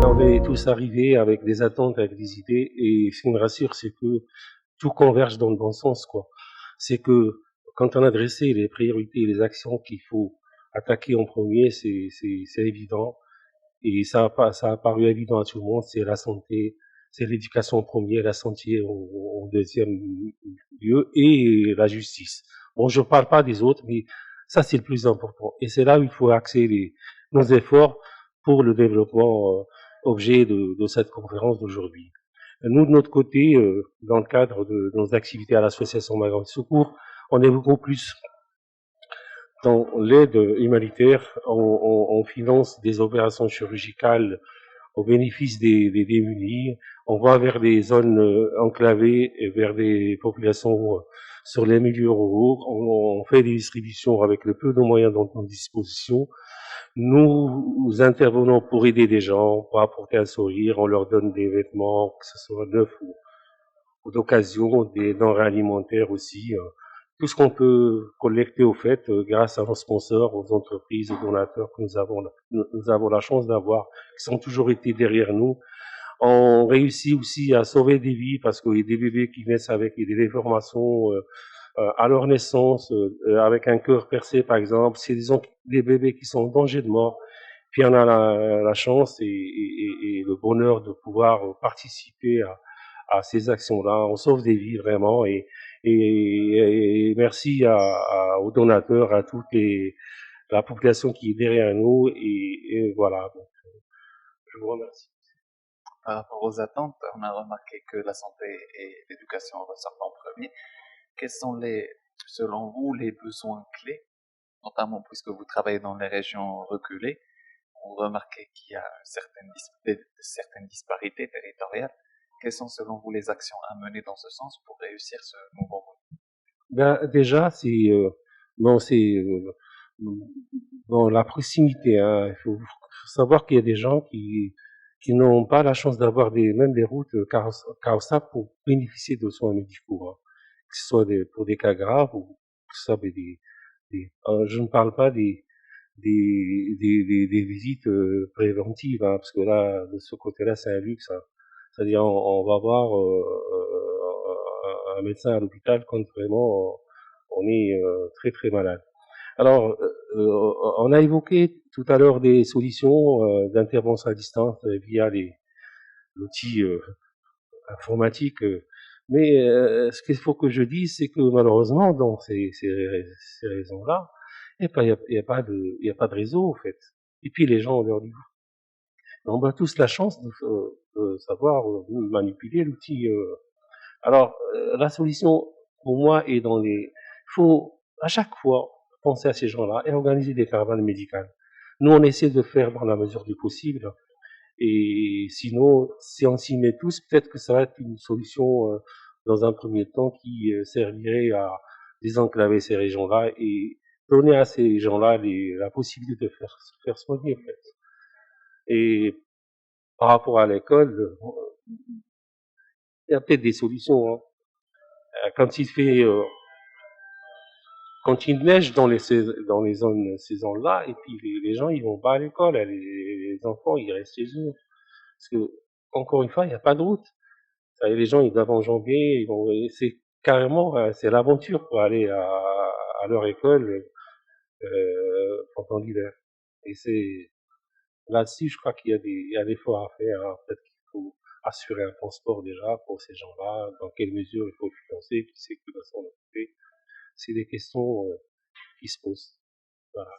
On est tous arrivés avec des attentes, avec des idées, et ce qui me rassure, c'est que tout converge dans le bon sens, quoi. C'est que quand on a dressé les priorités et les actions qu'il faut attaquer en premier, c'est évident. Et ça a paru évident à tout le monde, c'est la santé, c'est l'éducation en premier, la santé en deuxième lieu, et la justice. Bon, je ne parle pas des autres, mais ça, c'est le plus important. Et c'est là où il faut axer nos efforts pour le développement objet de cette conférence d'aujourd'hui. Nous, de notre côté, dans le cadre de nos activités à l'association Migrants de Secours, on est beaucoup plus dans l'aide humanitaire. On finance des opérations chirurgicales au bénéfice des démunis. On va vers des zones enclavées et vers des populations sur les milieux ruraux. On fait des distributions avec le peu de moyens dont on dispose. Nous intervenons pour aider des gens, pour apporter un sourire. On leur donne des vêtements, que ce soit neufs ou d'occasion, des denrées alimentaires aussi. Tout ce qu'on peut collecter au fait grâce à nos sponsors, aux entreprises, aux donateurs que nous avons la chance d'avoir, qui sont toujours été derrière nous. On réussit aussi à sauver des vies parce qu'il y a des bébés qui naissent avec des déformations à leur naissance, avec un cœur percé par exemple. C'est des bébés qui sont en danger de mort. Puis on a la chance et le bonheur de pouvoir participer à ces actions-là. On sauve des vies vraiment et merci aux donateurs, à toute la population qui est derrière nous et voilà. Donc, je vous remercie. Par rapport aux attentes, on a remarqué que la santé et l'éducation ressortent en premier. Quels sont selon vous, les besoins clés, notamment puisque vous travaillez dans les régions reculées? On remarque qu'il y a certaines disparités territoriales. Quelles sont selon vous les actions à mener dans ce sens pour réussir ce nouveau monde? Ben, déjà, bon, bon, la proximité. Hein. Il faut savoir qu'il y a des gens qui n'ont pas la chance d'avoir même des routes carrossa pour bénéficier de soins médicaux, hein. Que ce soit pour des cas graves ou que ce soit je ne parle pas des visites préventives, hein, parce que là, de ce côté-là, c'est un luxe. Hein. C'est-à-dire, on va voir un médecin à l'hôpital quand vraiment on est très très malade. Alors, on a évoqué tout à l'heure des solutions d'intervention à distance via l'outil informatique. Mais ce qu'il faut que je dise, c'est que malheureusement, dans ces raisons-là, il y a pas de réseau, en fait. Et puis les gens, on leur dit, on a tous la chance de savoir manipuler l'outil. Alors, la solution, pour moi, est dans il faut à chaque fois penser à ces gens-là et organiser des caravanes médicales. Nous, on essaie de faire dans la mesure du possible. Et sinon, si on s'y met tous, peut-être que ça va être une solution dans un premier temps qui servirait à désenclaver ces régions-là et donner à ces gens-là la possibilité de se faire soigner, en fait. Et par rapport à l'école, il y a peut-être des solutions. Hein. Quand quand il neige dans les zones saisons-là, et puis les gens, ils vont pas à l'école, les enfants, ils restent chez eux. Parce que, encore une fois, il n'y a pas de route. Les gens, ils doivent enjamber, c'est carrément, c'est l'aventure pour aller à leur école pendant l'hiver. Et c'est là-dessus, je crois il y a des efforts à faire. Hein. Peut-être qu'il faut assurer un transport déjà pour ces gens-là, dans quelle mesure il faut le financer, qui c'est qui va s'en occuper. C'est des questions qui se posent. Voilà.